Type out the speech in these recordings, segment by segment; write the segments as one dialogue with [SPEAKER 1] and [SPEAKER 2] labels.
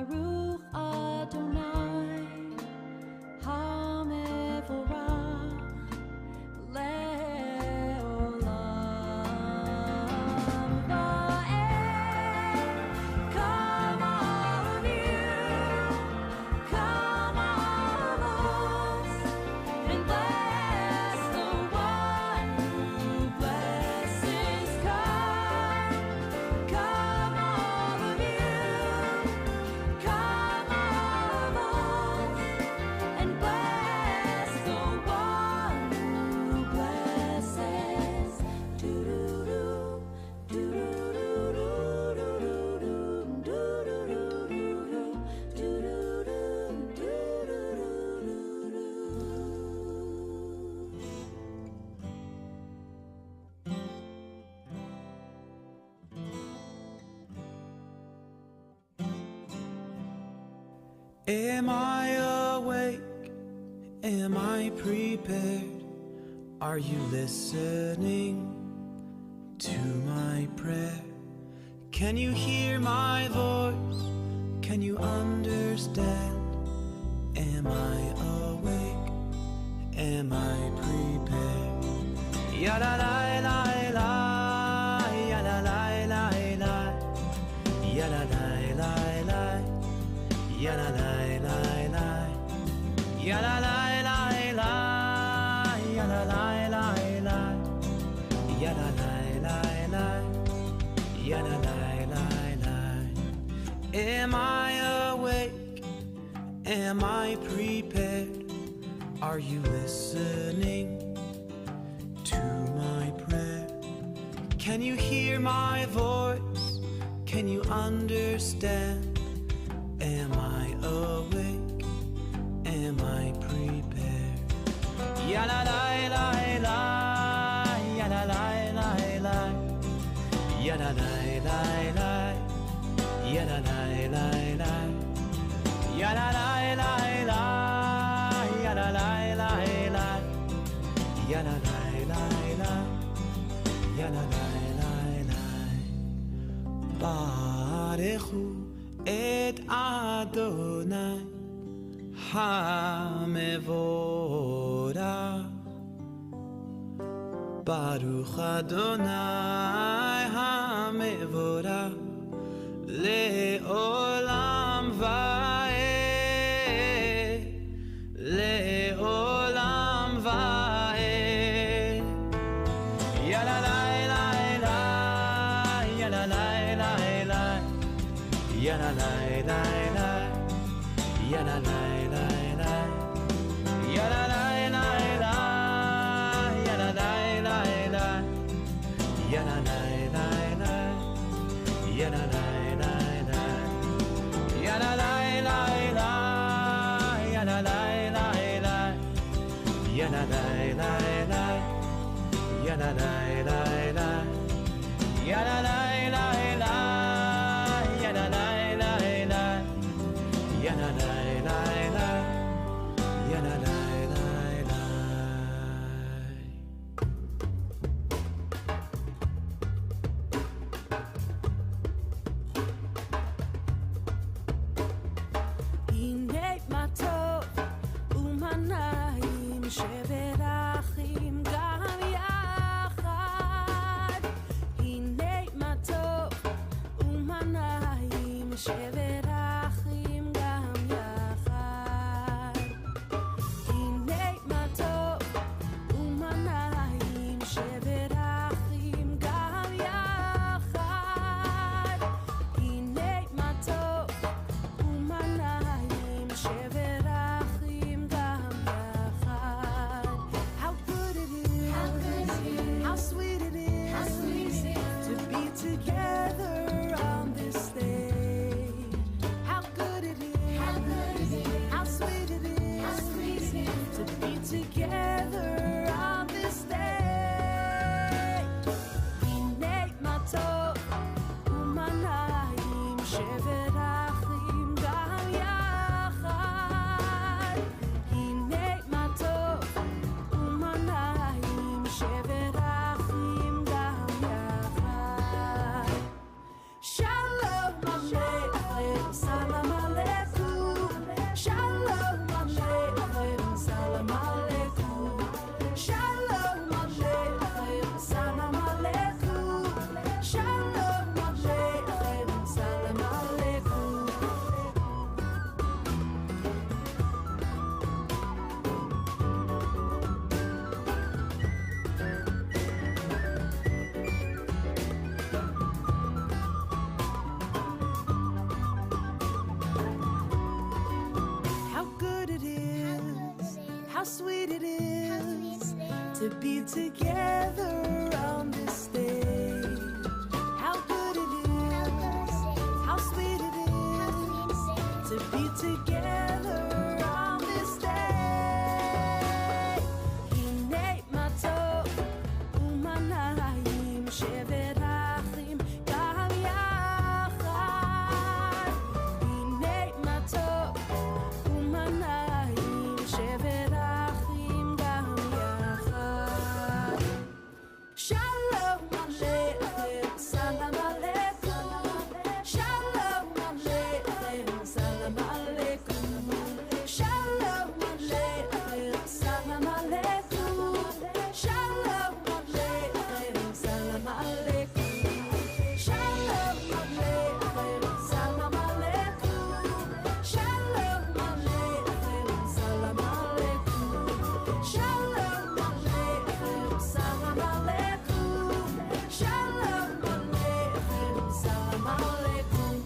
[SPEAKER 1] Baruch Adonai HaMevorach Le'olam Va'ed. Come all of you, come all of us, and bless the one who blesses. Come all of you, come all of us, and bless the one who blesses. Do-do-do, do-do-do-do-do-do-do, do-do-do-do-do,
[SPEAKER 2] Am I awake? Am I prepared? Are you listening to my prayer? Can you hear my voice? Can you understand? Am I awake? Am I prepared? Yada la la la, yada la la la, yada la la la, yada la la la, yada la la la, yada la la la, yada la la la, yada la la la. Am I awake? Am I prepared? Are you listening to my prayer? Can you hear my voice? Can you understand? Am I awake? Am I prepared? Ya la la la la, ya la la la la, ya la la la la, ya la la la la, ya la la la la, ya la la la la, ya la la la la, ya la la la la. Barechu et Adonai HaMevorach. Baruch Adonai HaMevorach Le'olam Va'ed, Le'olam Va'ed. Ya la la la la, ya la la la la, ya la la la la, ya la la la la, ya la la la la, ya la la la la, ya la la la la, ya la la la la, ya la la la la, ya la la la la, ya la la la la, ya la la la la, ya la la la la, ya la la la la, ya la la la la, ya la la la la.
[SPEAKER 1] הנה מה טוב ומה נעים שברחים גם יחד. הנה מה טוב ומה נעים שברחים גם יחד. הנה מה טוב ומה נעים שברחים גם יחד. הנה מה טוב ומה נעים שברחים גם יחד. How good it is, how sweet it is, to be together on this stage. How good it is, how sweet it is, to be together on this stage. הנה מה טוב ומה נעים שברחים גם יחד. הנה מה טוב ומה נעים שברחים גם יחד. שלום המלך, סלאם עליכם. be together on this day. How good it is, how sweet it is to be together on this day. Hinei matov umanayim sheverachim gam yachad. Hinei matov umanayim sheverachim gam yachad. Shalom aleichem, salam aleikum. Shalom aleichem, salam aleikum. Shalom aleichem, salam aleikum. Shalom aleichem, salam aleikum. Shalom aleichem, salam aleikum. Shalom aleichem, salam aleikum. Shalom aleichem, salam aleikum. Shalom aleichem, salam aleikum.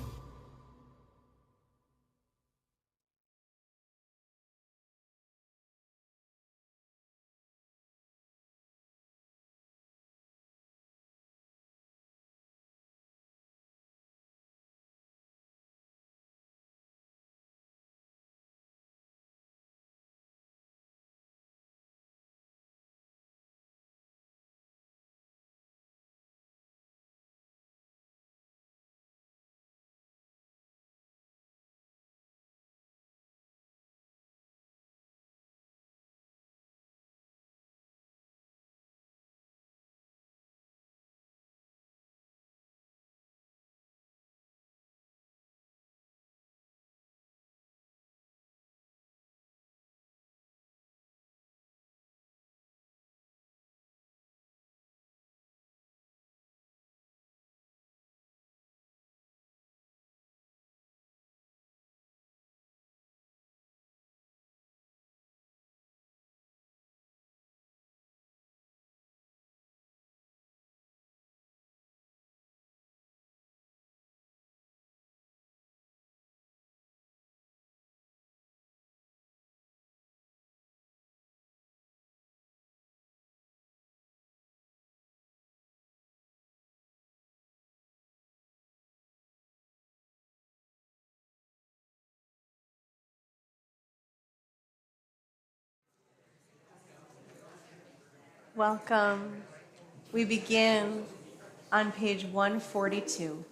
[SPEAKER 3] Welcome. We begin on page 142.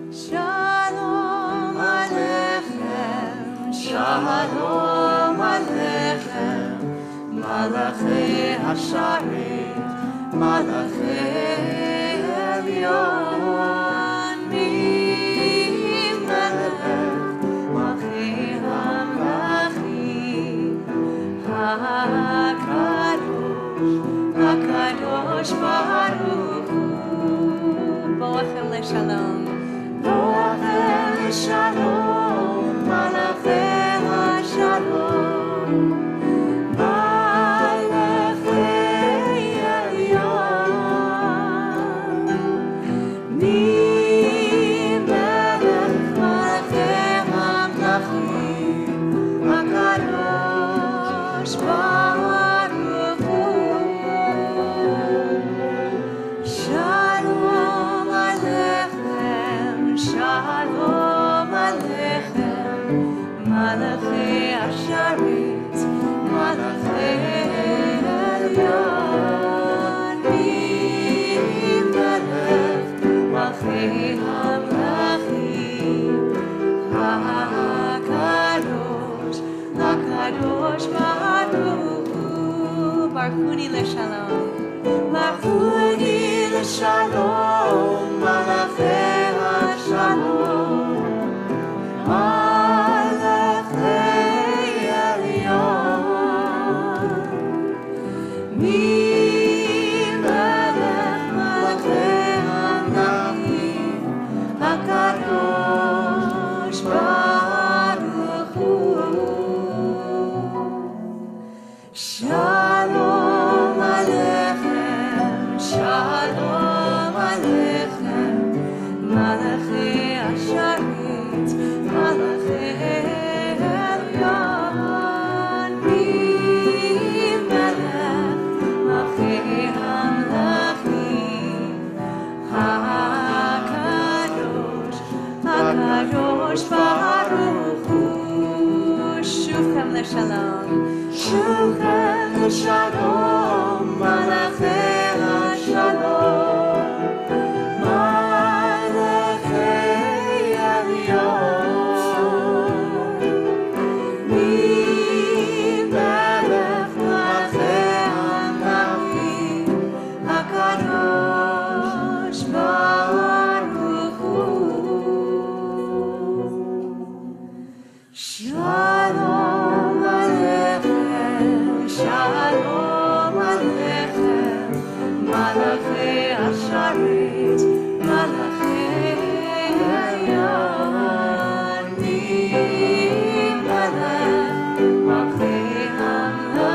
[SPEAKER 1] Shalom Aleichem, Shalom Aleichem, Malachei Hasharet, Malachei Elyon, Melech, Malchei HaMelachim, HaKadosh Baruch Hu.
[SPEAKER 3] Boachem leshalom.
[SPEAKER 1] Boachem leshalom, Malachei HaShalom, Malachei Elyon, Melech Malachei HaMelachim, HaKadosh Baruch Hu. Shalom Aleichem, Shalom Aleichem, Malachei Hasharet, Malachei Elyon, Melech, Malchei HaMelachim, HaKadosh Baruch Hu.
[SPEAKER 3] Barchuni leshalom.
[SPEAKER 1] Barchuni leshalom, Malachei HaShalom, Malachei Elyon, Melech Malachei HaMelachim, HaKadosh Baruch Hu. הקדוש ברוך הוא.
[SPEAKER 3] שובכם לשלום.
[SPEAKER 1] שובכם לשלום, מלאכי השלום. מלאכי עליון. ממלך מלאכי המלכים, הקדוש ברוך הוא. שלום עליכם, שלום עליכם, מלאכי השרת, מלאכי העליון. ממלך מלאכי המלכים,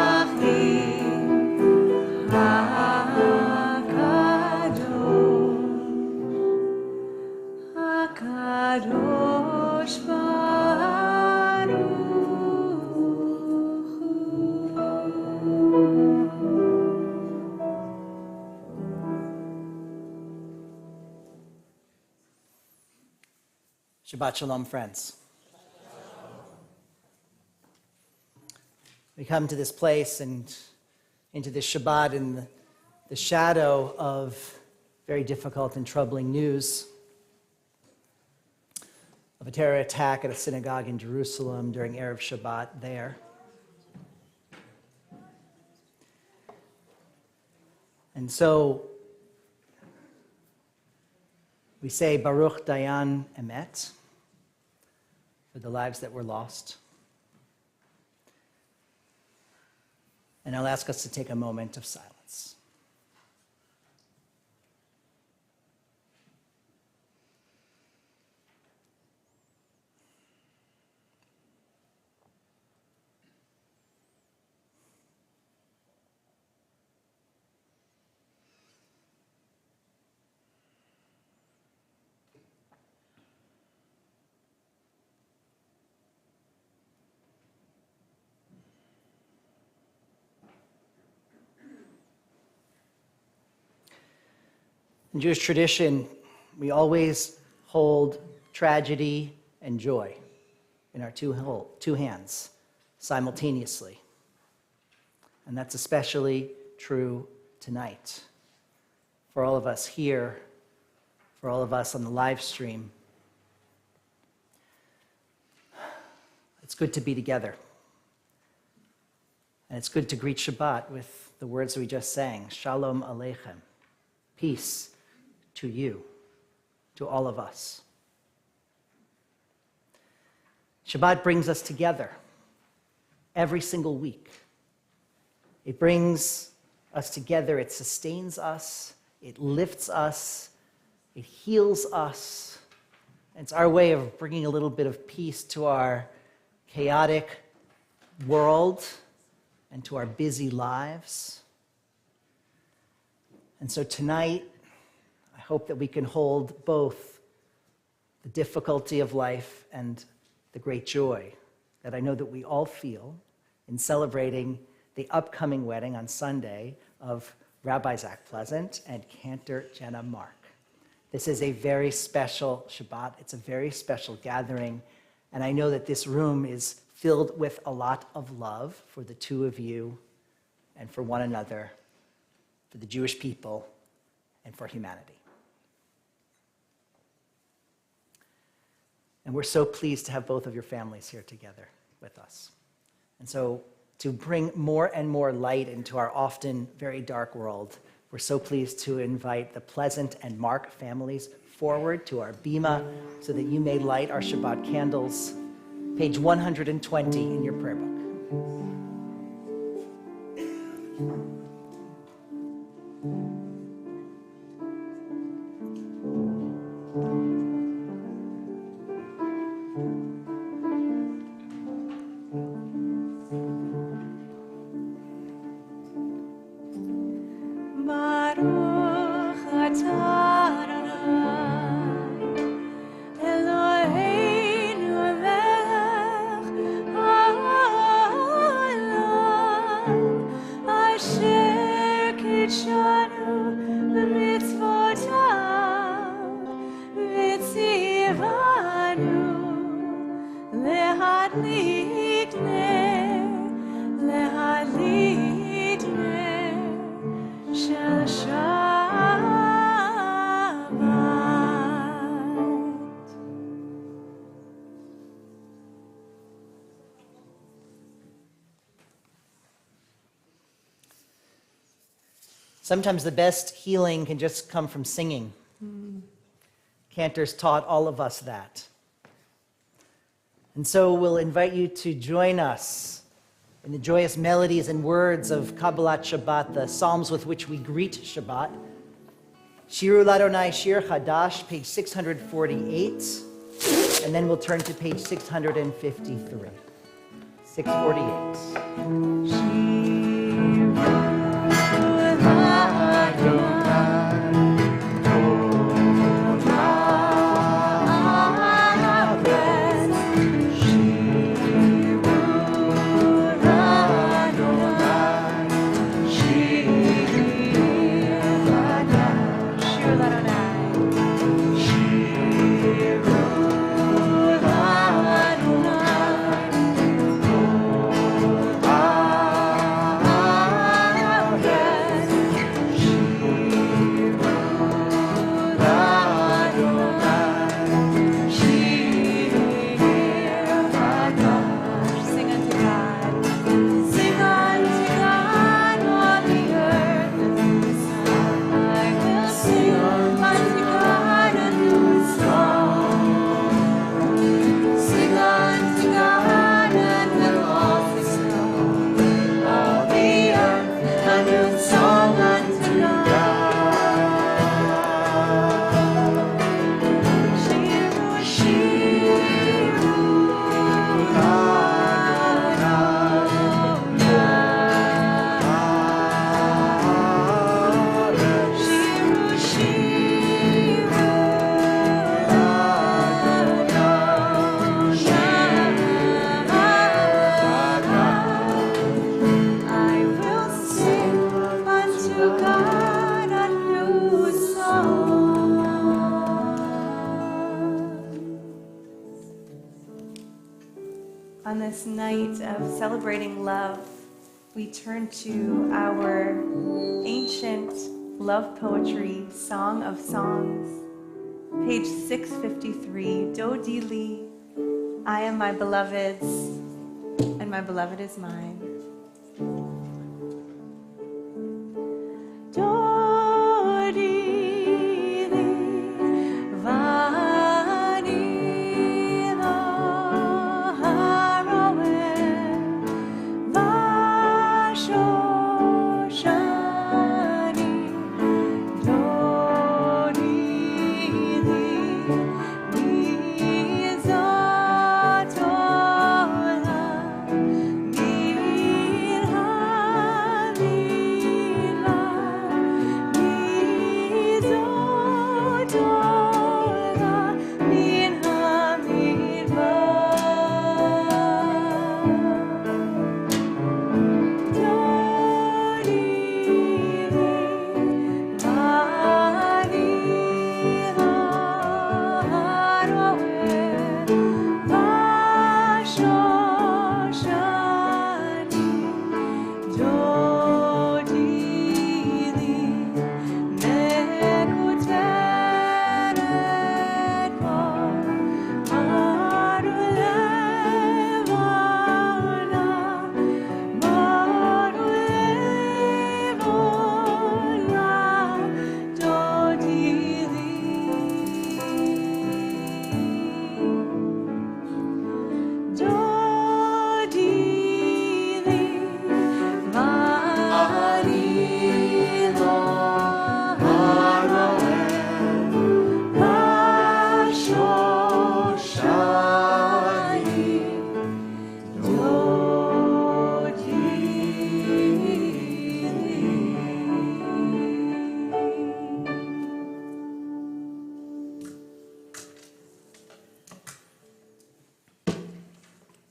[SPEAKER 1] הקדוש ברוך
[SPEAKER 4] Shabbat Shalom, friends. We come to this place and into this Shabbat in the shadow of very difficult and troubling news of a terror attack at a synagogue in Jerusalem during Erev Shabbat there. And so we say Baruch Dayan Emet for the lives that were lost. And I'll ask us to take a moment of silence. In Jewish tradition, we always hold tragedy and joy in our two hands simultaneously. And that's especially true tonight. For all of us here, for all of us on the live stream, it's good to be together. And it's good to greet Shabbat with the words we just sang, Shalom Aleichem, peace to you, to all of us. Shabbat brings us together every single week. It brings us together, it sustains us, it lifts us, it heals us. It's our way of bringing a little bit of peace to our chaotic world and to our busy lives. And so tonight, I hope that we can hold both the difficulty of life and the great joy that I know that we all feel in celebrating the upcoming wedding on Sunday of Rabbi Zach Pleasant and Cantor Jenna Mark. This is a very special Shabbat. It's a very special gathering, and I know that this room is filled with a lot of love for the two of you and for one another, for the Jewish people, and for humanity. And we're so pleased to have both of your families here together with us. And so to bring more and more light into our often very dark world, we're so pleased to invite the Pleasant and Mark families forward to our bima so that you may light our Shabbat candles. Page 120 in your prayer book.
[SPEAKER 1] Hashem.
[SPEAKER 4] Sometimes the best healing can just come from singing. Cantors taught all of us that. And so we'll invite you to join us in the joyous melodies and words of Kabbalat Shabbat, the psalms with which we greet Shabbat. Shiru Ladonai Shir Chadash, page 648, and then we'll turn to page 653. 648.
[SPEAKER 3] On this night of celebrating love, we turn to our ancient love poetry, Song of Songs, page 653, Do Di Li, I am my beloved's, and my beloved is mine. Do Di Li,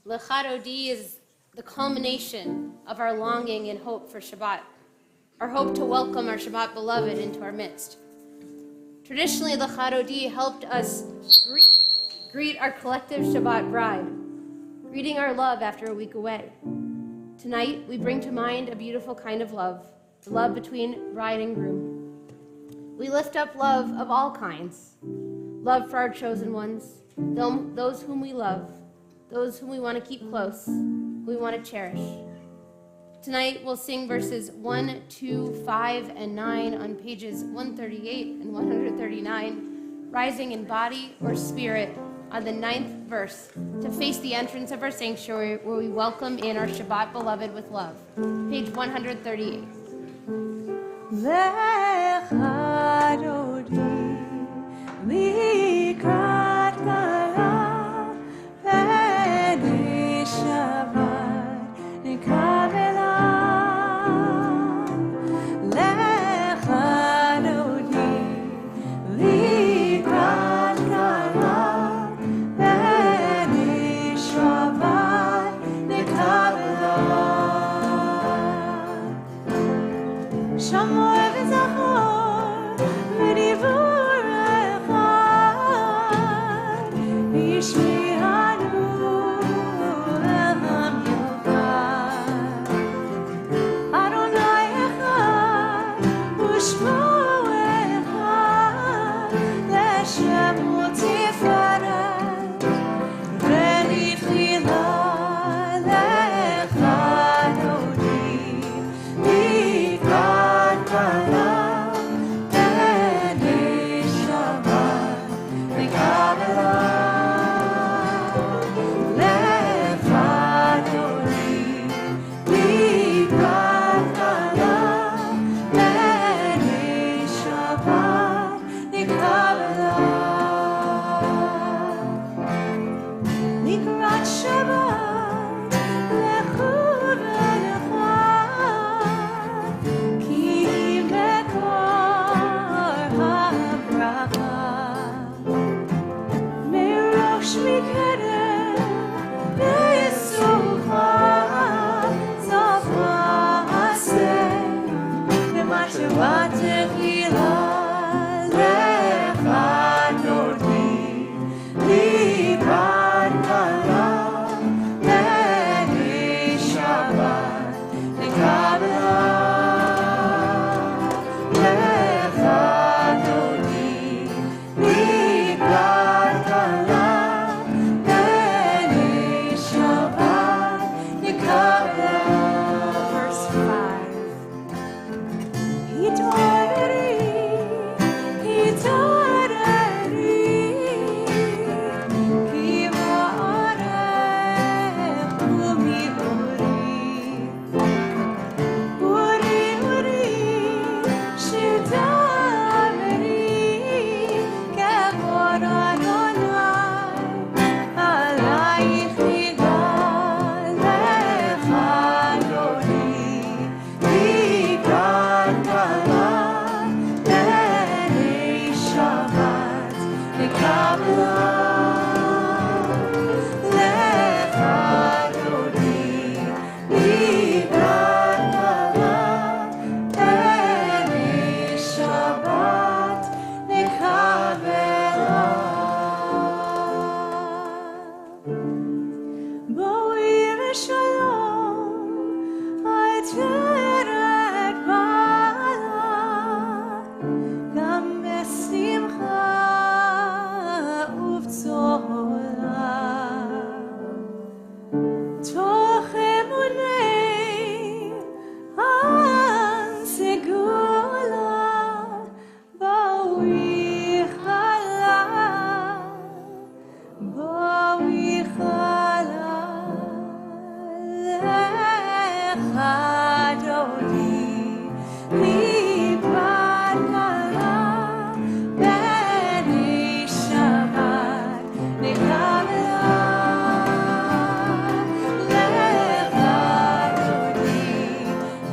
[SPEAKER 5] L'Chadodi is the culmination of our longing and hope for Shabbat, our hope to welcome our Shabbat beloved into our midst. Traditionally, L'Chadodi helped us greet our collective Shabbat bride, greeting our love after a week away. Tonight, we bring to mind a beautiful kind of love, the love between bride and groom. We lift up love of all kinds, love for our chosen ones, those whom we love, those whom we want to keep close, who we want to cherish. Tonight we'll sing verses 1, 2, 5, and 9 on pages 138 and 139, rising in body or spirit on the 9th verse to face the entrance of our sanctuary where we welcome in our Shabbat beloved with love. Page 138.
[SPEAKER 1] Lecha dodi likrat kala v'nei Shabbat nikavela. Lecha dodi likrat kala v'nei Shabbat nikavela. Shamoy v'zachor v'divur echad v'yishmi'anu elam yochad. Adonai echad u'shmo echad l'Hashem u'tifaret v'nitchila lecha dodi likrat kala v'nei Shabbat nikavela. Lecha dodi likrat kala v'nei Shabbat nikavela. Likrat Shabbat lechu v'nechad ki mekor habracha merosh mikedem v'yisucha zafa aseh v'mashewa techila lecha dodi likrat kala v'nei Shabbat nikavela. Lecha dodi likrat kala v'nei Shabbat nikavela. Verse 5. Hitoreri, hitoreri, ki va'arech u'mibori. Uri, uri, shitaveri, kevod Adonai, alayich yigal lecha dodi likrat kala v'nei Shabbat nikavela. Lecha dodi likrat kala v'nei Shabbat nikavela. Boi v'shalom ayteret bala gam besimcha uv'tzola toch emunei ansegula boi chala lecha dodi likrat kala v'nei Shabbat nikavela. Lecha dodi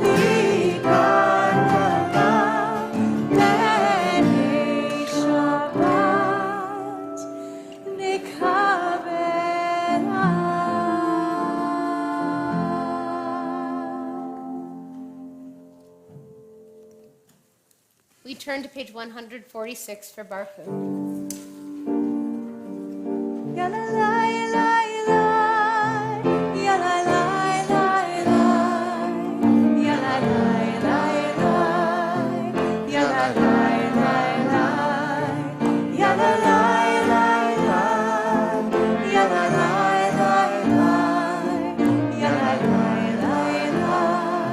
[SPEAKER 1] likrat kala v'nei Shabbat nikavela.
[SPEAKER 5] We turn to page 146 for Baruch.
[SPEAKER 1] Yalalai, lai, lai, yalalai, lai, lai, yalalai, lai, lai, yalalai, lai, lai, yalalai, lai, lai, yalalai, lai, lai, yalalai, lai, lai.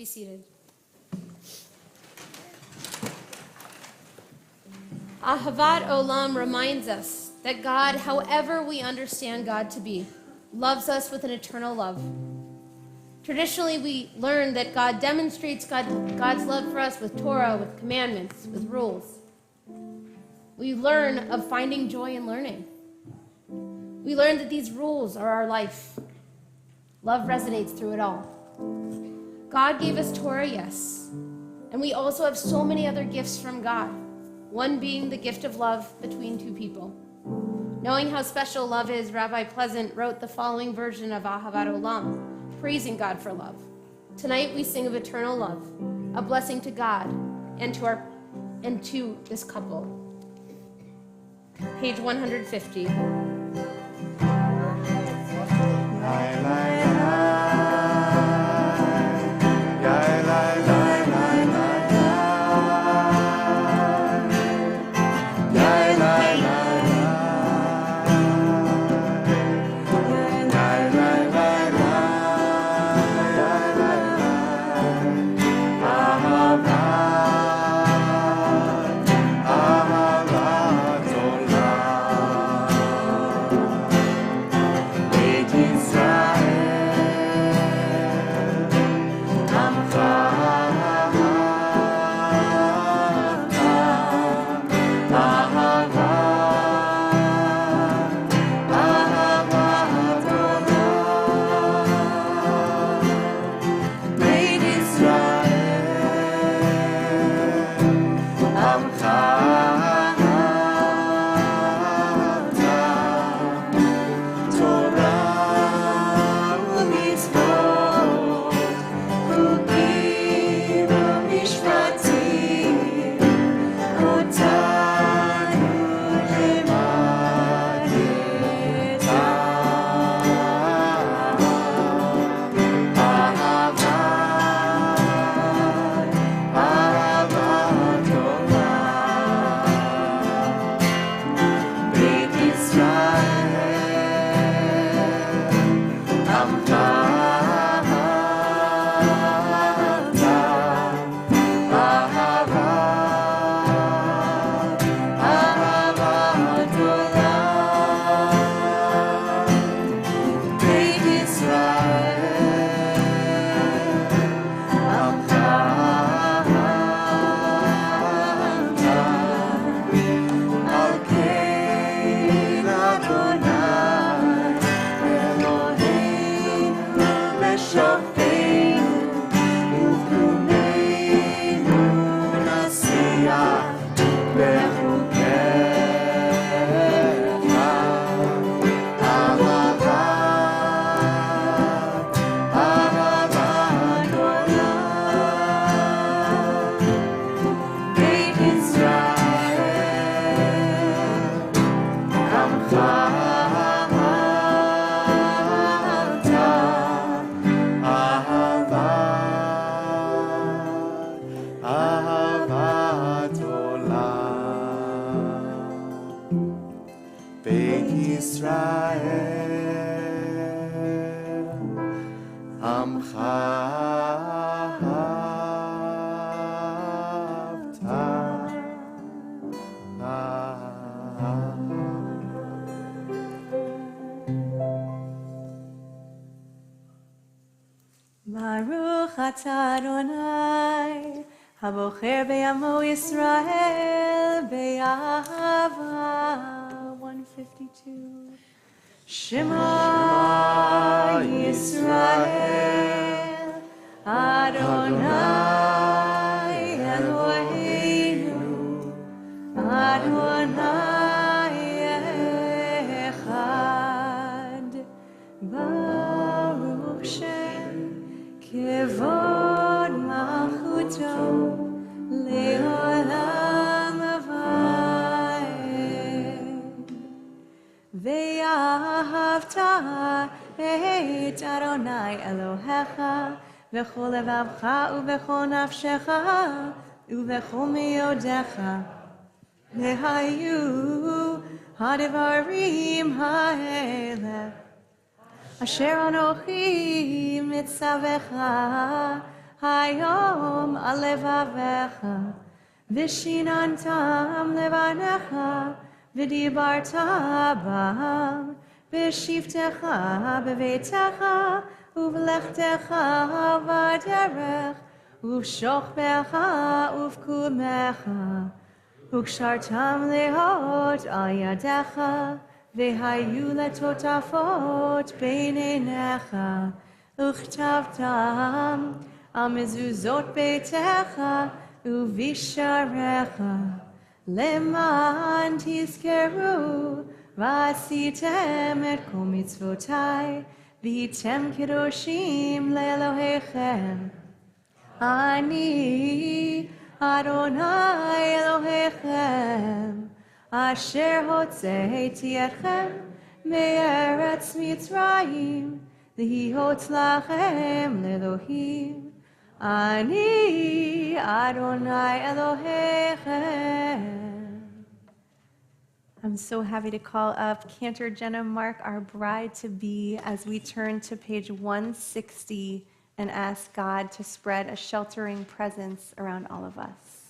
[SPEAKER 5] be seated. Ahavat Olam reminds us that God, however we understand God to be, loves us with an eternal love. Traditionally, we learn that God demonstrates God's love for us with Torah, with commandments, with rules. We learn of finding joy in learning. We learn that these rules are our life. Love resonates through it all. God gave us Torah, yes, and we also have so many other gifts from God, one being the gift of love between two people. Knowing how special love is, Rabbi Pleasant wrote the following version of Ahavat Olam, praising God for love. Tonight we sing of eternal love, a blessing to God and to this couple. Page 150.
[SPEAKER 3] Baruch atah Adonai, habocher b'yamo Yisrael be'ahava. 152. Shema Yisrael, Adonai Eloheinu, Adonai echad. Baruch Shem kevod malchuto le'olam va'ed. Ve'ahavta et Adonai Elohecha v'chol levavcha u'v'chol nafshecha u'v'chol me'odecha ve'hayu ha'devarim ha'eleh asher anochi mitzavecha hayom alevavecha, vishinantam levanecha, v'dibarta bam, v'shivtecha b'veitecha, uv'lechtecha v'derech, uv'shochbecha uv'kumecha, וקשרתם להות על ידיך, והיו לטוטפות בין עיניך, וכתבתם על מזוזות ביתך ובשעריך, למען תזכרו ועשיתם את כל מצוותיי, והייתם קדושים לאלוהיכם. אני אדוני אלוהיכם, אשר הוצאתי אתכם מארץ מצרים, להיות לכם לאלוהים. אני אדוני אלוהיכם. I'm so happy to call up Cantor Jenna Mark, our bride-to-be, as we turn to page 160 and ask God to spread a sheltering presence around all of us.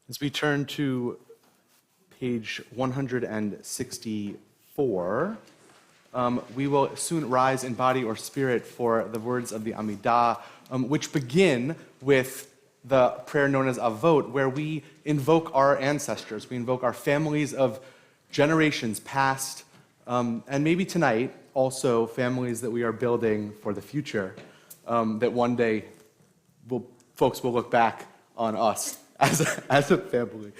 [SPEAKER 6] As we turn to page 164, we will soon rise in body or spirit for the words of the Amidah, which begin with the prayer known as Avot, where we invoke our ancestors, we invoke our families of generations past, and maybe tonight also families that we are building for the future, that one day folks will look back on us as a family.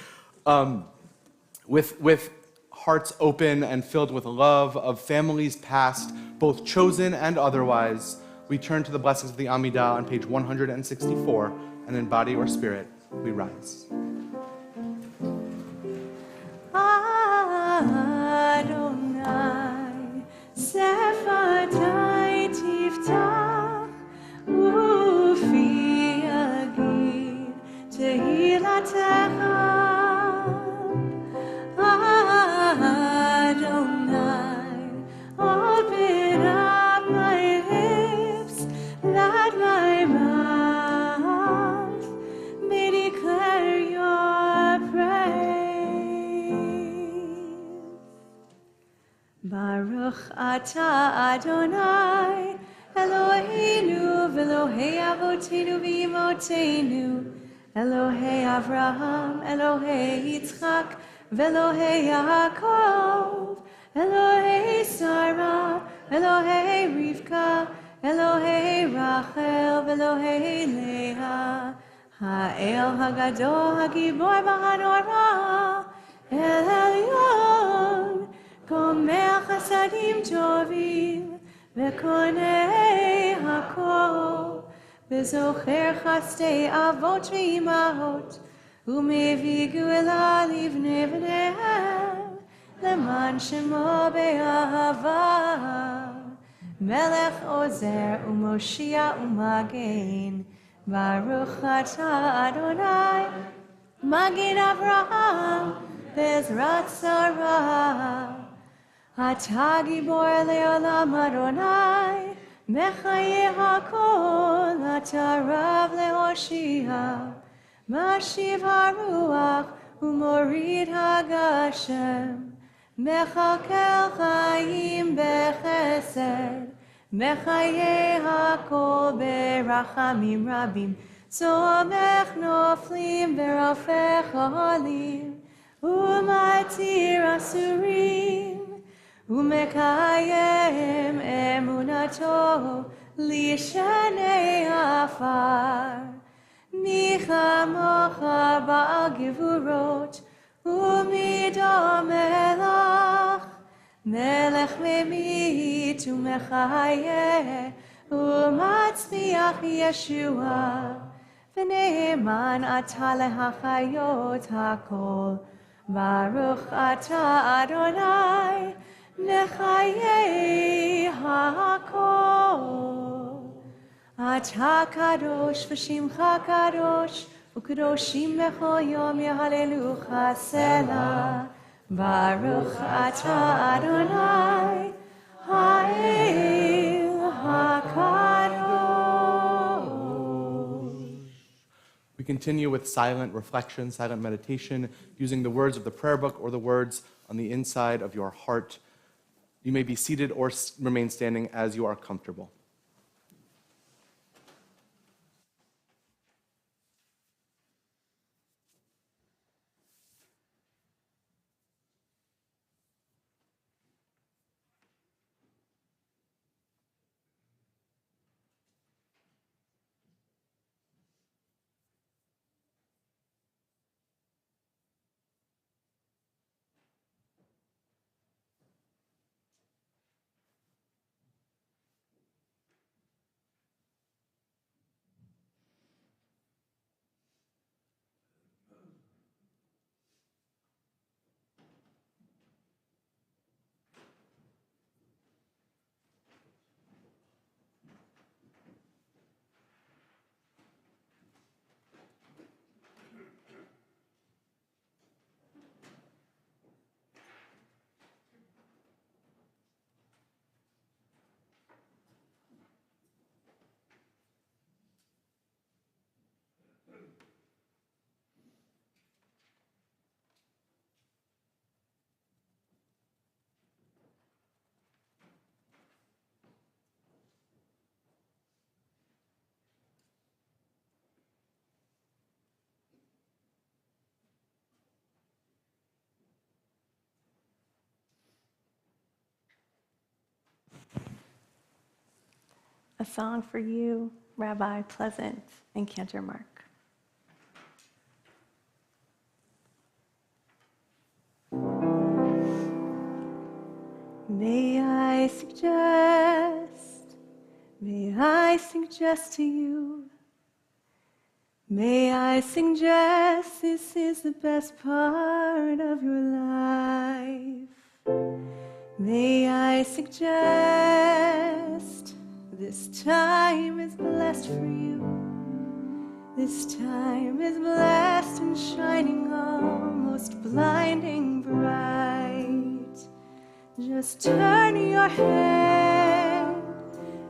[SPEAKER 6] With hearts open and filled with love of families past, both chosen and otherwise, we turn to the blessings of the Amidah on page 164, and in body or spirit, we rise.
[SPEAKER 3] Adonai, Sephatai. ata Adonai, Eloheinu v'Elohei avoteinu v'imotenu, Elohei Avraham, Elohei Yitzchak, v'Elohei Yaakov, Elohei Sarah, Elohei Rivka, Elohei Rachel, v'Elohei Leah, Ha'el Hagadol, Hagibor v'Hanora, El Elyon, Gomer Chasadim Tovim, V'Konei Hakol, V'Zocher Chastei Avot V'Imahot, U'Mevi Geula Livnei V'neihem, Leman Shemo Be'ahava, Melech Ozer U'Moshia U'Magen, Baruch Atah Adonai, Magen Avraham, Bezrat Sarah, Atah Gibor Le'olam Adonai, Mechaye HaKol, Atah Rav Le'Hoshia, Mashiv HaRuach, U'Morid HaGashem, Mechalkel Chaim Bechesed, Mechaye HaKol Berachamim Rabim, Somech Noflim Berafech Olim, Umatir Asurim, Umekayem Emunato Lishanei Afar, Michamocha Baal Gevurot, Umido Melach, Melech Memit Umechaye, Umatzmiach Yeshua, V'ne'eman Atah lehachayot hakol, Baruch Atah Adonai, Mechayei hakol. Atah kadosh v'shimcha kadosh, U'kadoshim b'chol yom yehalelucha selah. Baruch Atah Adonai, Ha'el HaKadosh.
[SPEAKER 6] We continue with silent reflection, silent meditation, using the words of the prayer book or the words on the inside of your heart. You may be seated or remain standing as you are comfortable.
[SPEAKER 3] A song for you, Rabbi Pleasant and Cantor Mark. May I suggest to you, may I suggest this is the best part of your life. May I suggest this time is blessed for you. This time is blessed and shining almost blinding bright. Just turn your head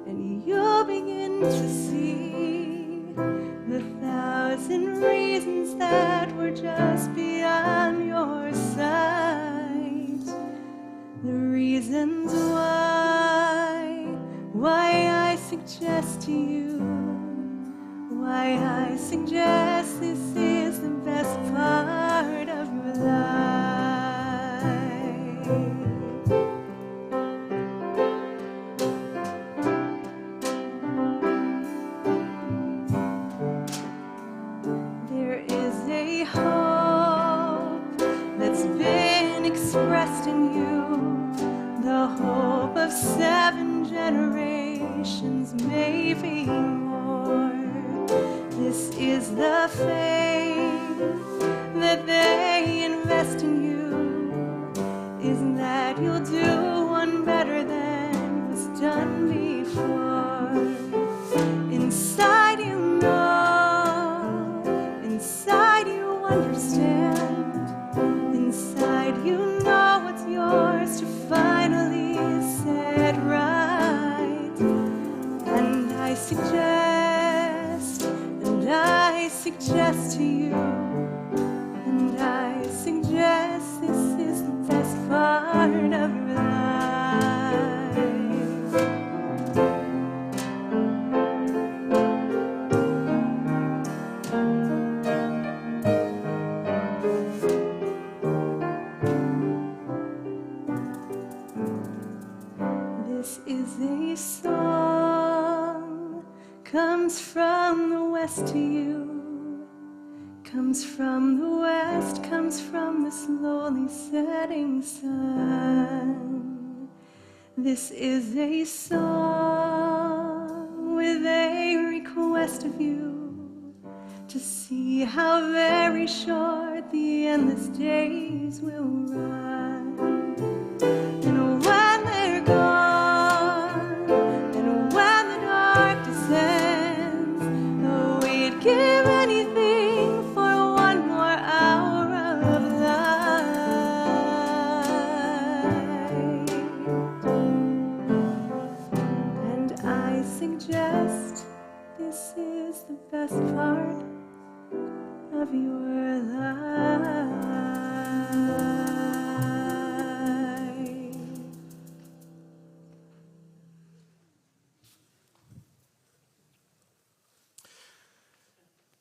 [SPEAKER 3] and you'll begin to see the thousand reasons that were just beyond your sight. The reasons why to you. Why I suggest this is the best part of your life. There is a hope that's been expressed in you, the hope of 7 generations, maybe more. This is the faith that they invest in you, is that you'll do one better than was done before. Inside you know, inside you understand, inside you know what's yours to finally set right. And I suggest to you, and I suggest this is the best part of your life. This is a song, comes from the west to you, comes from the west, comes from the slowly setting sun. This is a song with a request of you to see how very short the endless days will run. And when they're gone, and when the dark descends, oh, we'd give anything for one more hour of light. And I suggest this is the best part of your life.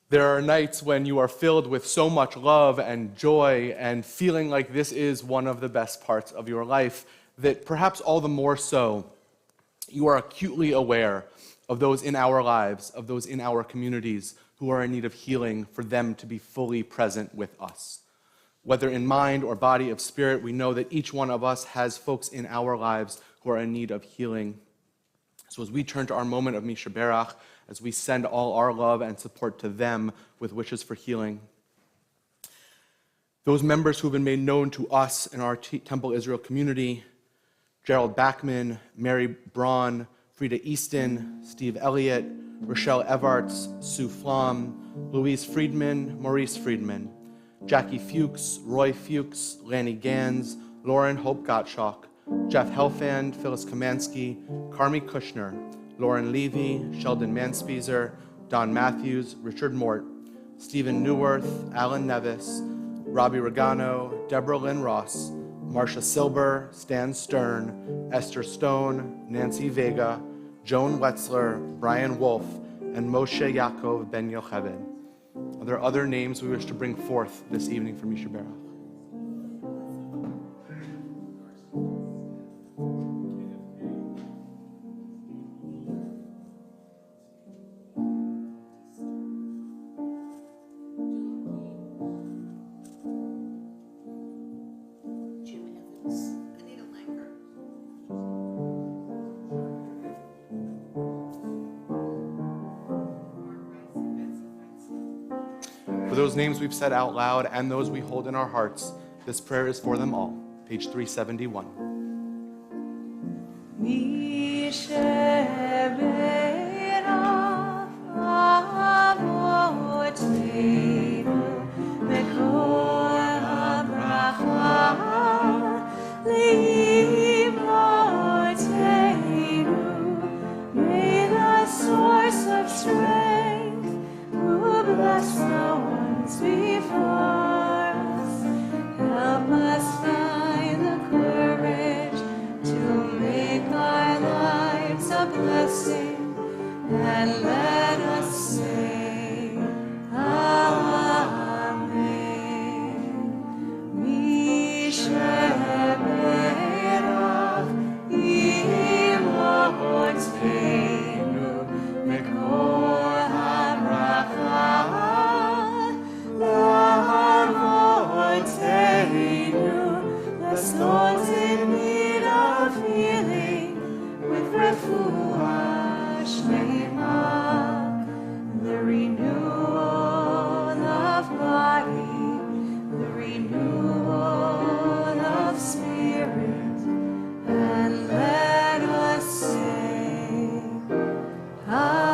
[SPEAKER 6] There are nights when you are filled with so much love and joy and feeling like this is one of the best parts of your life, that perhaps all the more so, you are acutely aware of those in our lives, of those in our communities who are in need of healing, for them to be fully present with us. Whether in mind or body of spirit, we know that each one of us has folks in our lives who are in need of healing. So as we turn to our moment of Misha Berach, as we send all our love and support to them with wishes for healing, those members who have been made known to us in our Temple Israel community, Gerald Backman, Mary Braun, Frida Easton, Steve Elliott, Rochelle Evarts, Sue Flom, Louise Friedman, Maurice Friedman, Jackie Fuchs, Roy Fuchs, Lanny Gans, Lauren Hope Gottschalk, Jeff Helfand, Phyllis Kamansky, Carmi Kushner, Lauren Levy, Sheldon Manspieser, Don Matthews, Richard Mort, Stephen Newworth, Alan Nevis, Robbie Regano, Deborah Lynn Ross, Marcia Silber, Stan Stern, Esther Stone, Nancy Vega, Joan Wetzler, Brian Wolf, and Moshe Yaakov Ben Yocheved. Are there other names we wish to bring forth this evening for Misha Berach? For those names we've said out loud and those we hold in our hearts, this prayer is for them all. Page 371.
[SPEAKER 3] May the source of strength who bless the ones before us help us find the courage to make our renewal of body, the renewal of spirit, and let us say, Amen.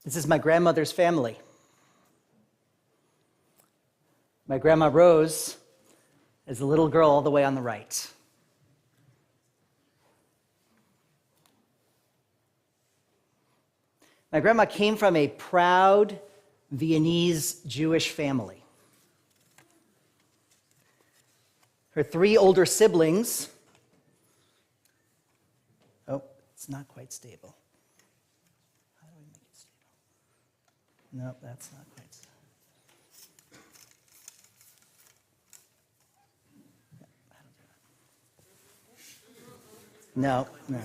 [SPEAKER 4] This is my grandmother's family. My grandma Rose is the little girl all the way on the right. My grandma came from a proud Viennese Jewish family. Her three older siblings, oh, it's not quite stable. How do we make it stable? No, that's not quite stable. No, no.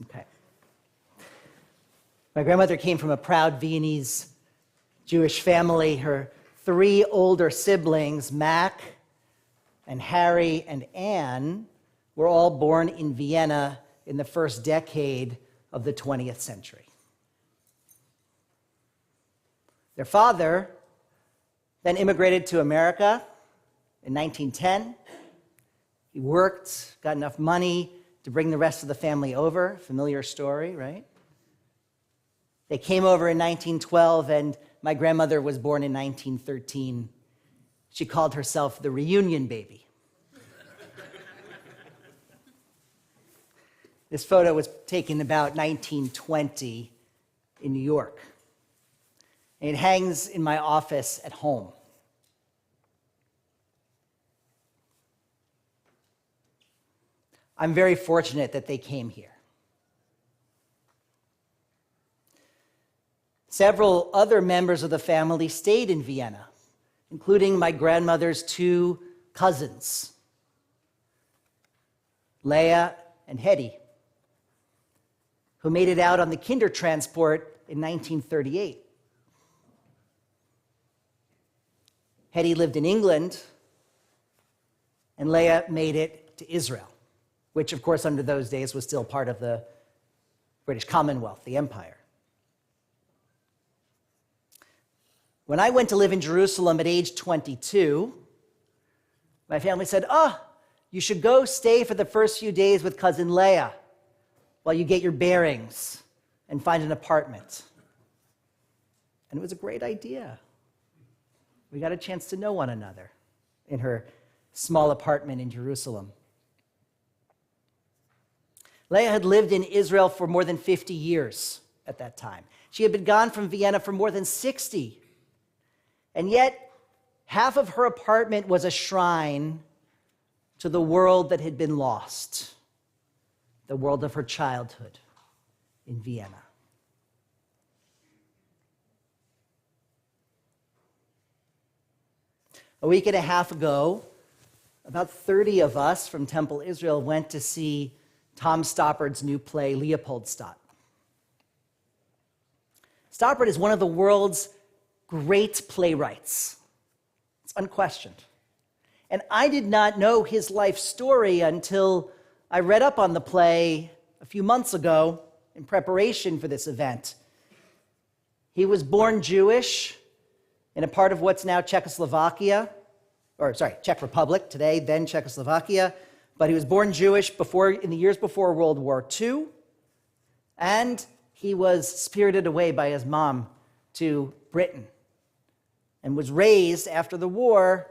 [SPEAKER 4] Okay. My grandmother came from a proud Viennese Jewish family. Her three older siblings, Mac and Harry and Anne, were all born in Vienna in the first decade of the 20th century. Their father then immigrated to America in 1910. He worked, got enough money to bring the rest of the family over. Familiar story, right? They came over in 1912, and my grandmother was born in 1913. She called herself the reunion baby. This photo was taken about 1920 in New York. And it hangs in my office at home. I'm very fortunate that they came here. Several other members of the family stayed in Vienna, including my grandmother's two cousins, Leah and Hetty, who made it out on the Kindertransport in 1938. Hetty lived in England, and Leah made it to Israel, which, of course, under those days was still part of the British Commonwealth, the empire. When I went to live in Jerusalem at age 22, my family said, you should go stay for the first few days with cousin Leah while you get your bearings and find an apartment. And it was a great idea. We got a chance to know one another in her small apartment in Jerusalem. Leah had lived in Israel for more than 50 years at that time. She had been gone from Vienna for more than 60. And yet, half of her apartment was a shrine to the world that had been lost, the world of her childhood in Vienna. A week and a half ago, about 30 of us from Temple Israel went to see Tom Stoppard's new play, Leopoldstadt. Stoppard is one of the world's great playwrights. It's unquestioned. And I did not know his life story until I read up on the play a few months ago in preparation for this event. He was born Jewish in a part of what's now Czech Republic today, then Czechoslovakia, But he was born Jewish in the years before World War II, and he was spirited away by his mom to Britain and was raised after the war,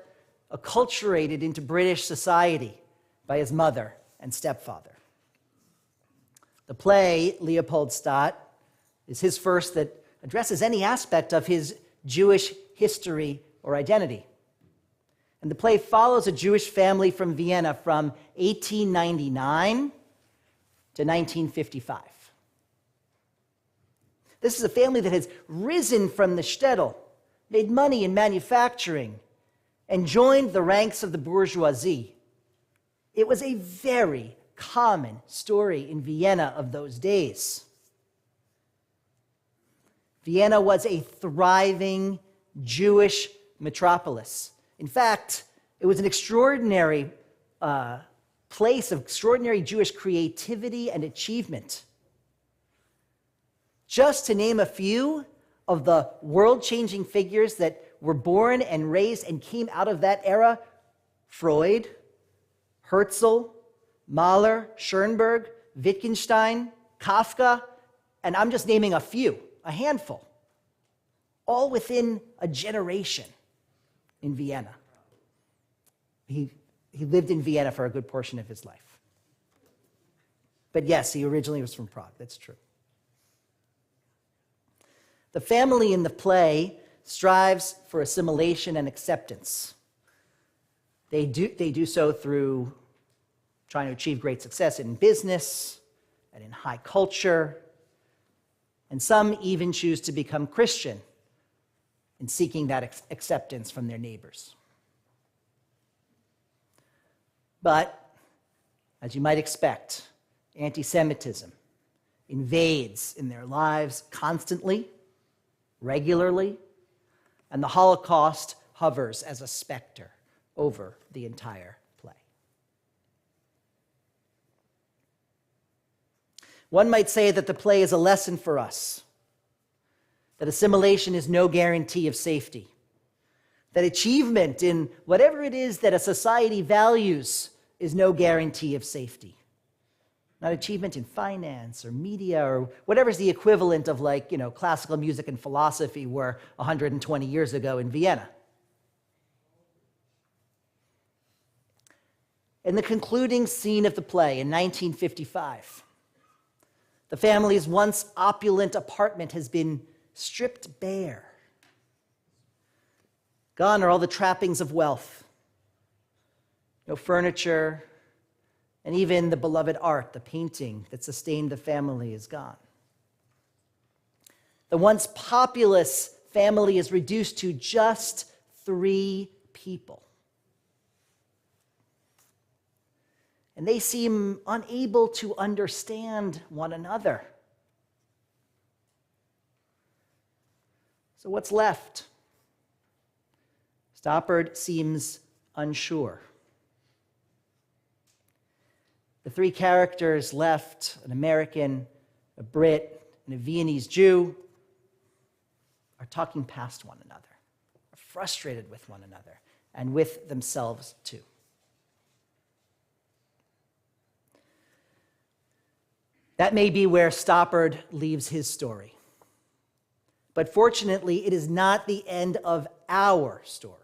[SPEAKER 4] acculturated into British society by his mother and stepfather. The play, Leopoldstadt, is his first that addresses any aspect of his Jewish history or identity. And the play follows a Jewish family from Vienna from 1899 to 1955. This is a family that has risen from the shtetl, made money in manufacturing, and joined the ranks of the bourgeoisie. It was a very common story in Vienna of those days. Vienna was a thriving Jewish metropolis. In fact, it was an extraordinary place of extraordinary Jewish creativity and achievement. Just to name a few of the world-changing figures that were born and raised and came out of that era: Freud, Herzl, Mahler, Schoenberg, Wittgenstein, Kafka, and I'm just naming a few, a handful, all within a generation in Vienna. He lived in Vienna for a good portion of his life. But yes, he originally was from Prague, that's true. The family in the play strives for assimilation and acceptance. They do so through trying to achieve great success in business and in high culture, and some even choose to become Christian in seeking that acceptance from their neighbors. But, as you might expect, anti-Semitism invades in their lives constantly, regularly, and the Holocaust hovers as a specter over the entire play. One might say that the play is a lesson for us, that assimilation is no guarantee of safety, that achievement in whatever it is that a society values is no guarantee of safety. Not achievement in finance or media or whatever's the equivalent of classical music and philosophy were 120 years ago in Vienna. In the concluding scene of the play in 1955, the family's once opulent apartment has been stripped bare. Gone are all the trappings of wealth. No furniture, and even the beloved art, the painting that sustained the family, is gone. The once populous family is reduced to just 3 people. And they seem unable to understand one another. So what's left? Stoppard seems unsure. The 3 characters left, an American, a Brit, and a Viennese Jew, are talking past one another, are frustrated with one another, and with themselves too. That may be where Stoppard leaves his story. But fortunately, it is not the end of our story.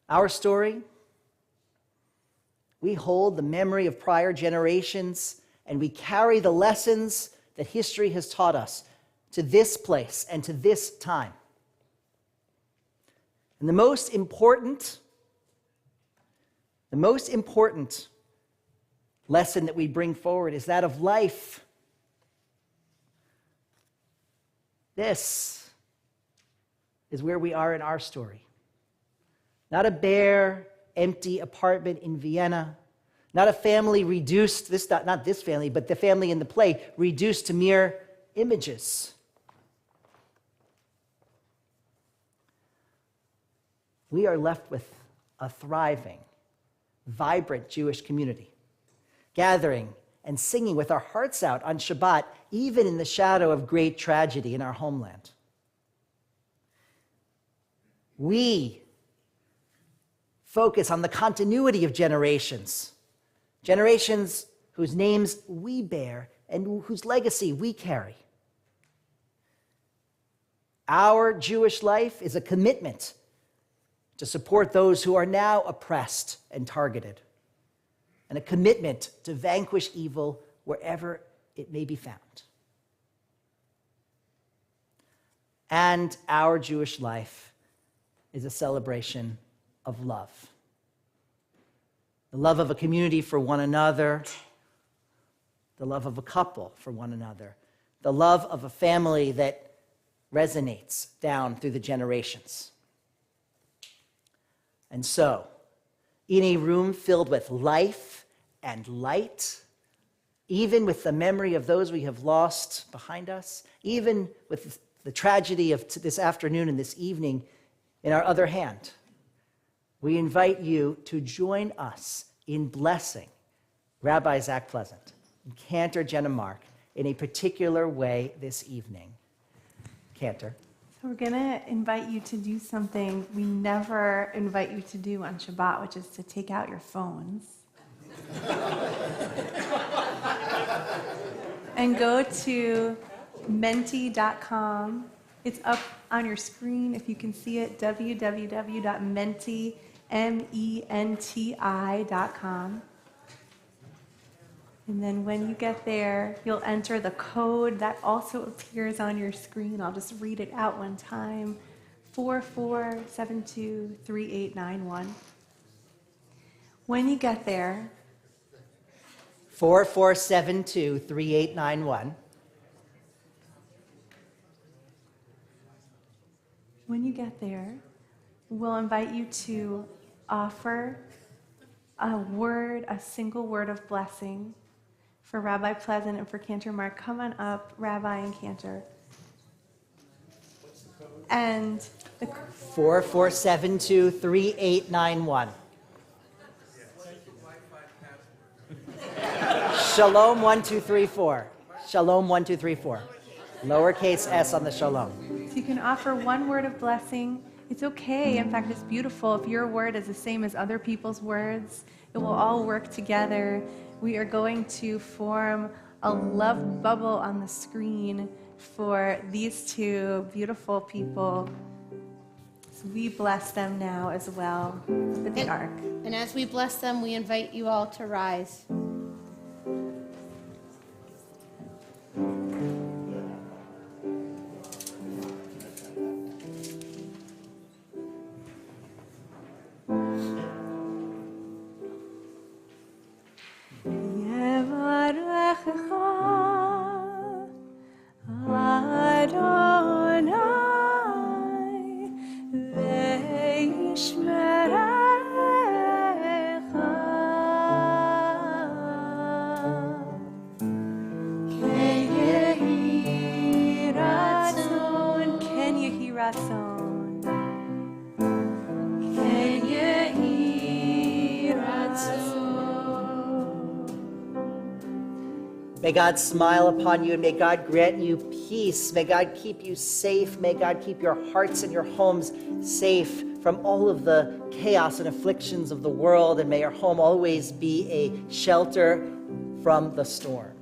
[SPEAKER 4] Our story, we hold the memory of prior generations, and we carry the lessons that history has taught us to this place and to this time. And the most important lesson that we bring forward is that of life. This is where we are in our story. Not a bare, empty apartment in Vienna, not a family reduced, not this family, but the family in the play, reduced to mere images. We are left with a thriving, vibrant Jewish community, gathering and singing with our hearts out on Shabbat, even in the shadow of great tragedy in our homeland. focus on the continuity of generations, generations whose names we bear and whose legacy we carry. Our Jewish life is a commitment to support those who are now oppressed and targeted, and a commitment to vanquish evil wherever it may be found. And our Jewish life is a celebration of love. The love of a community for one another, the love of a couple for one another, the love of a family that resonates down through the generations. And so, in a room filled with life and light, even with the memory of those we have lost behind us, even with the tragedy of this afternoon and this evening in our other hand, we invite you to join us in blessing Rabbi Zach Pleasant and Cantor Jenna Mark in a particular way this evening. Cantor.
[SPEAKER 3] So we're going to invite you to do something we never invite you to do on Shabbat, which is to take out your phones and go to menti.com. It's up on your screen if you can see it, www.menti.com. And then when you get there, you'll enter the code that also appears on your screen. I'll just read it out one time, 44723891. When you get there,
[SPEAKER 4] 44723891.
[SPEAKER 3] When you get there, we'll invite you to offer a single word of blessing for Rabbi Pleasant and for Cantor Mark. Come on up, Rabbi and Cantor. And the
[SPEAKER 4] 44723891. Shalom 1234. Shalom 1234. Lowercase s on the shalom.
[SPEAKER 3] So you can offer one word of blessing. It's okay. In fact, it's beautiful. If your word is the same as other people's words, it will all work together. We are going to form a love bubble on the screen for these two beautiful people. So we bless them now as well with the ark.
[SPEAKER 5] And as we bless them, we invite you all to rise.
[SPEAKER 4] May God smile upon you and may God grant you peace. May God keep you safe. May God keep your hearts and your homes safe from all of the chaos and afflictions of the world. And may your home always be a shelter from the storm.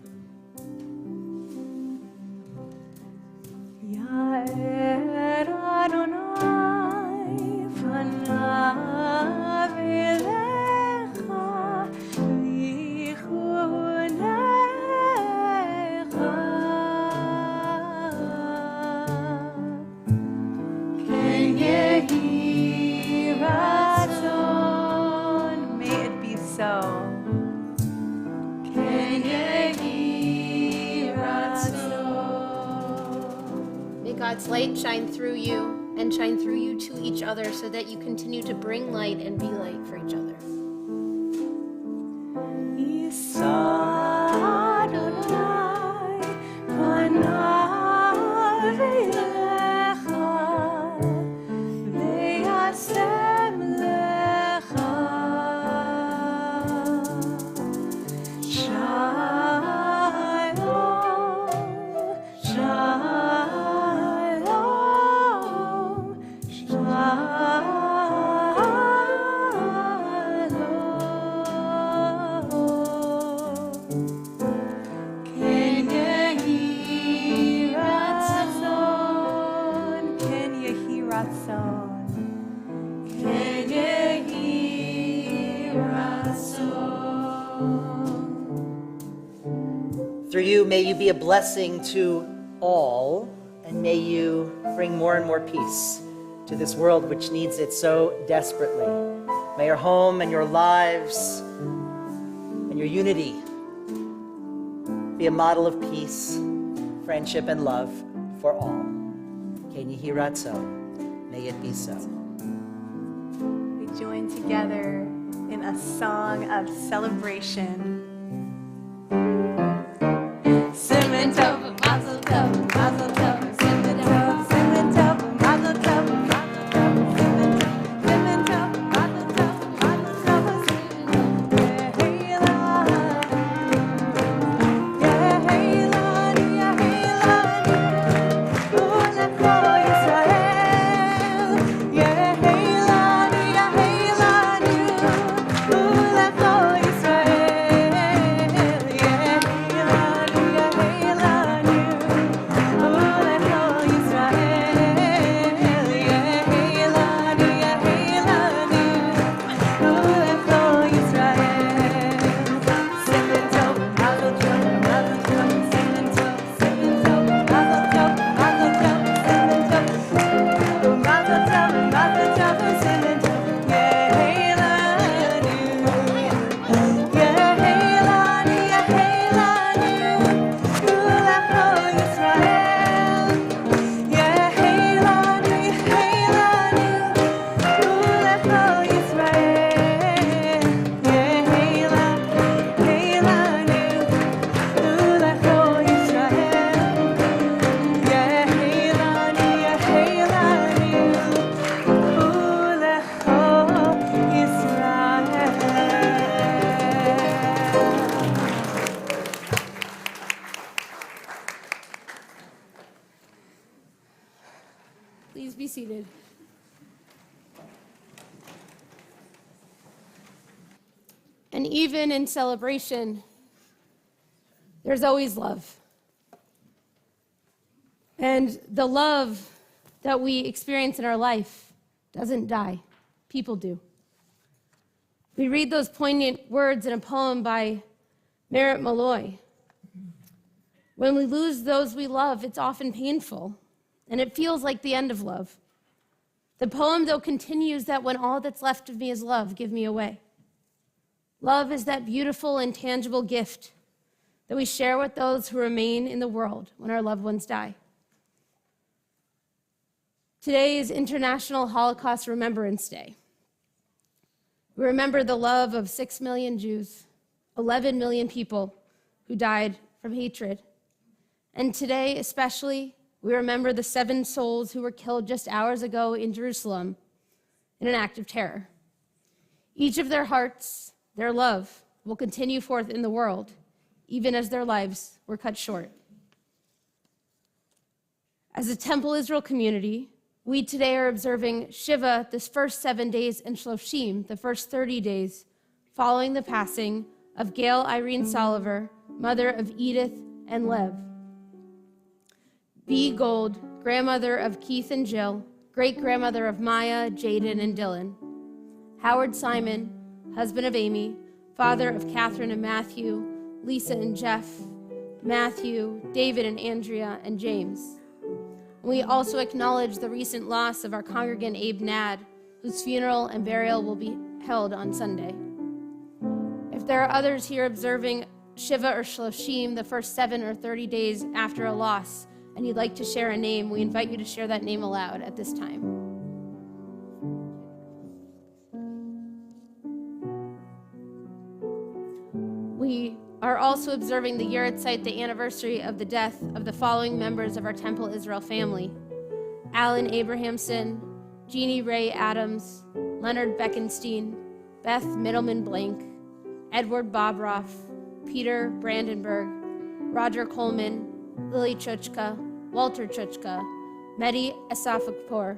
[SPEAKER 5] God's light shine through you and shine through you to each other so that you continue to bring light and be light for each other.
[SPEAKER 4] Through you, may you be a blessing to all, and may you bring more and more peace to this world which needs it so desperately. May your home and your lives and your unity be a model of peace, friendship, and love for all. Ken Yehi Ratzon. May it be so.
[SPEAKER 3] We join together in a song of celebration. Simmen Tov, Mazel Tov, Mazel Tov, Simmen Tov, Simmen Tov, Mazel Tov, Mazel Tov, Simmen Tov, Mazel Tov, Mazel Tov,
[SPEAKER 5] Please be seated. And even in celebration, there's always love. And the love that we experience in our life doesn't die. People do. We read those poignant words in a poem by Merritt Malloy. When we lose those we love, it's often painful, and it feels like the end of love. The poem, though, continues that when all that's left of me is love, give me away. Love is that beautiful, intangible gift that we share with those who remain in the world when our loved ones die. Today is International Holocaust Remembrance Day. We remember the love of 6 million Jews, 11 million people who died from hatred. And today, especially, we remember the 7 souls who were killed just hours ago in Jerusalem in an act of terror. Each of their hearts, their love, will continue forth in the world, even as their lives were cut short. As a Temple Israel community, we today are observing Shiva the first 7 days and Shloshim the first 30 days following the passing of Gail Irene Soliver, mother of Edith and Lev. B. Gold, grandmother of Keith and Jill, great-grandmother of Maya, Jaden, and Dylan. Howard Simon, husband of Amy, father of Catherine and Matthew, Lisa and Jeff, Matthew, David and Andrea, and James. We also acknowledge the recent loss of our congregant Abe Nad, whose funeral and burial will be held on Sunday. If there are others here observing Shiva or Shloshim the first 7 or 30 days after a loss, and you'd like to share a name, we invite you to share that name aloud at this time. We are also observing the Yahrzeit, the anniversary of the death of the following members of our Temple Israel family: Alan Abrahamson, Jeannie Ray Adams, Leonard Beckenstein, Beth Middleman Blank, Edward Bobroff, Peter Brandenburg, Roger Coleman, Lily Chuchka, Walter Chuchka, Mehdi Asafakpour,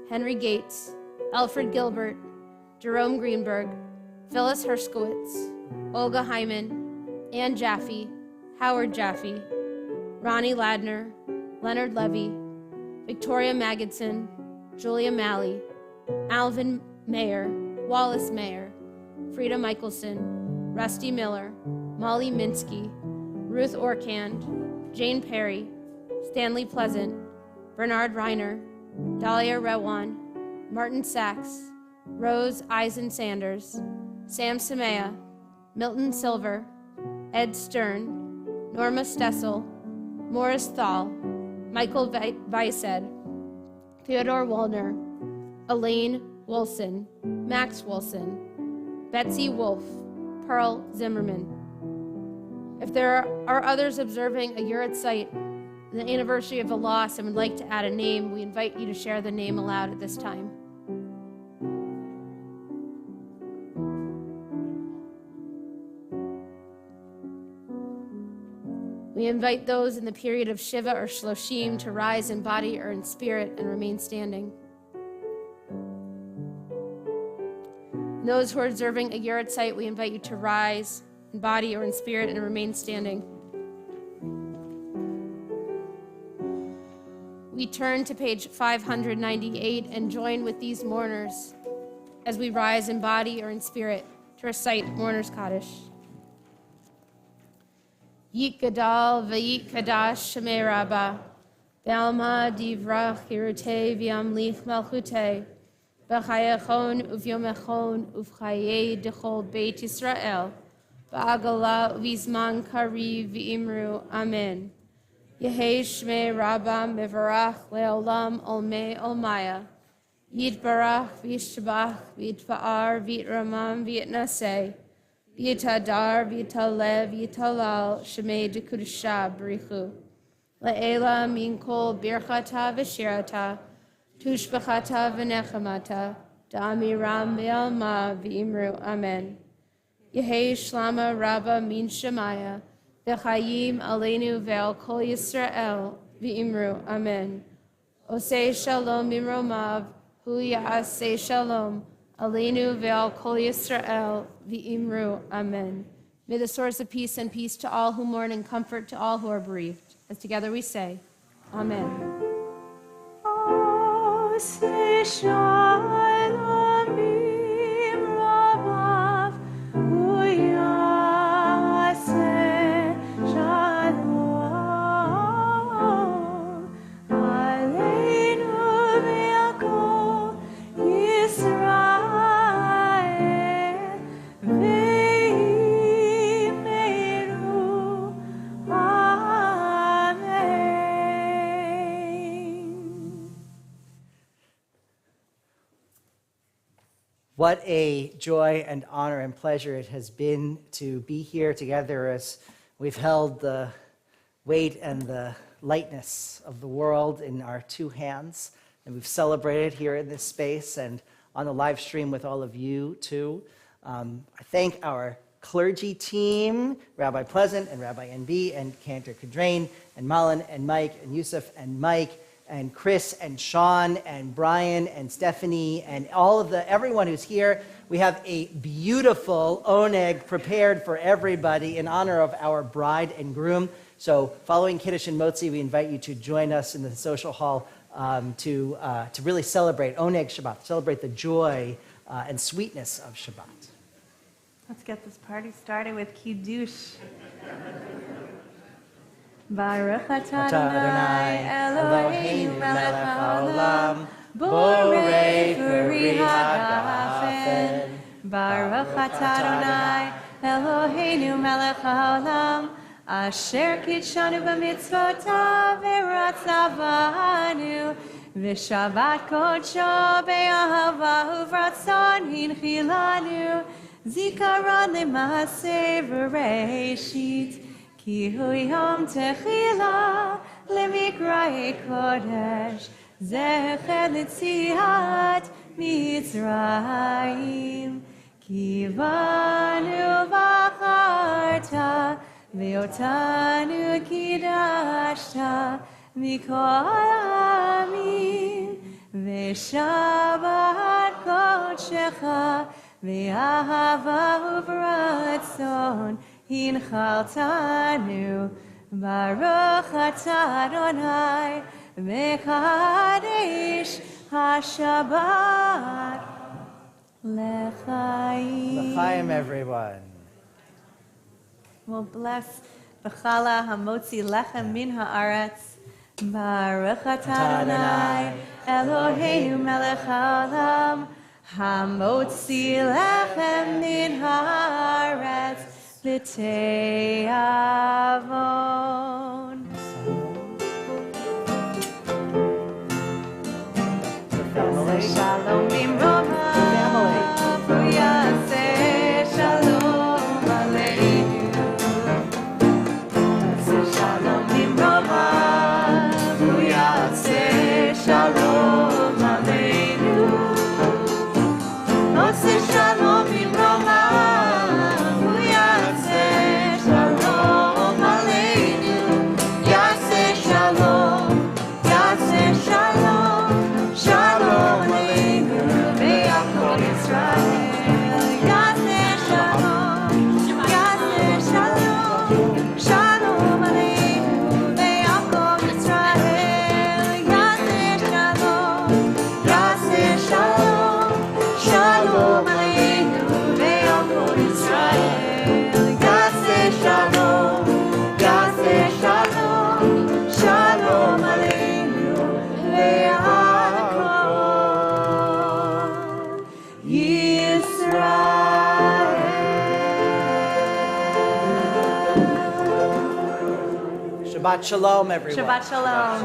[SPEAKER 5] Henry Gates, Alfred Gilbert, Jerome Greenberg, Phyllis Herskowitz, Olga Hyman, Ann Jaffe, Howard Jaffe, Ronnie Ladner, Leonard Levy, Victoria Magidson, Julia Malley, Alvin Mayer, Wallace Mayer, Frida Michelson, Rusty Miller, Molly Minsky, Ruth Orkand, Jane Perry, Stanley Pleasant, Bernard Reiner, Dahlia Rewan, Martin Sachs, Rose Eisen Sanders, Sam Samea, Milton Silver, Ed Stern, Norma Stessel, Morris Thal, Michael Weised, Theodore Wallner, Elaine Wilson, Max Wilson, Betsy Wolf, Pearl Zimmerman. If there are others observing a Yahrzeit, the anniversary of the loss, and would like to add a name, we invite you to share the name aloud at this time. We invite those in the period of Shiva or Shloshim to rise in body or in spirit and remain standing. And those who are observing a Yahrzeit, we invite you to rise in body or in spirit and remain standing. We turn to page 598 and join with these mourners as we rise in body or in spirit to recite Mourner's Kaddish. Yit Gadal v'yit Kadash Shemei Rabbah, B'alma divrach hirutei v'yamlich malchutei, B'chayachon uv'yomechon uv'chayei dechol Beit Yisrael, B'agala v'zman kariv v'imru Amen. Yehei Shmei Rabbah mevarach le'olam olmei olmaya, Yitbarach v'yishtabach v'yitfa'ar v'yitramam v'yitnaseh, V'yitadar, v'yitalev, v'yitalal, Shemei Dekudusha B'richu. Le'ela min kol birchata v'shirata, tushbachata v'nechamata, da'amiram v'alma v'imru Amen. Yehei Shlama Rabba min Shemaya, v'chayim aleinu ve'al kol Yisrael v'imru Amen. Osei shalom imromav, hu ya'asei shalom, Aleinu ve'al kol Yisrael v'imru Amen. May the source of peace and peace to all who mourn and comfort to all who are bereaved. As together we say, Amen.
[SPEAKER 1] Osei shalom imromav, hu ya'aseh shalom, aleinu ve'al kol Yisrael.
[SPEAKER 4] What a joy and honor and pleasure it has been to be here together as we've held the weight and the lightness of the world in our two hands. And we've celebrated here in this space and on the live stream with all of you too. I thank our clergy team, Rabbi Pleasant and Rabbi NB and Cantor Kadrain and Malin and Mike and Yusuf and Mike and Chris and Sean and Brian and Stephanie and everyone who's here. We have a beautiful oneg prepared for everybody in honor of our bride and groom. So following Kiddush and Motzi, we invite you to join us in the social hall to really celebrate oneg Shabbat, celebrate the joy and sweetness of Shabbat.
[SPEAKER 3] Let's get this party started with Kiddush. Baruch atah Adonai Eloheinu melech haolam, borei peri hagafen. Baruch atah Adonai Eloheinu melech haolam, asher kitshanu b'mitzvotav v'ratzavanu, v'shavat kodsho be'ahava uvratzon hinchilanu, zikaron l'maaseh v'reishit. Ki hu yom techila lemikra'e kodesh, zecher l'tziat Mitzrayim. Ki banu v'acharta, ve'otanu kidashta, mikol ha'amim, ve'shabat kodshecha, ve'ahava uvratzon, Hinchaltanu, Baruch atah Adonai, Mekadesh HaShabbat L'chaim.
[SPEAKER 4] L'chaim, everyone.
[SPEAKER 3] We'll bless B'chala Hamotzi Lechem Min Haaretz. Baruch atah Adonai Eloheinu melech haolam Hamotzi Lechem Min Haaretz L'te'avon. Shalom bimroma, Yaseh shalom aleinu. Shalom bimroma, Yaseh shalom aleinu. Shalom bimroma, Yaseh shalom aleinu. Yaseh shalom, Yaseh shalom, shalom aleinu ve'yakol Yisrael. Yaseh shalom, Yaseh shalom, shalom aleinu ve'yakol Yisrael. Yaseh shalom, Yaseh shalom, shalom aleinu ve'yakol Yisrael. Yaseh shalom, Yaseh shalom, shalom aleinu ve'yakol Yisrael.
[SPEAKER 4] Shabbat shalom, everyone.
[SPEAKER 3] Shabbat shalom.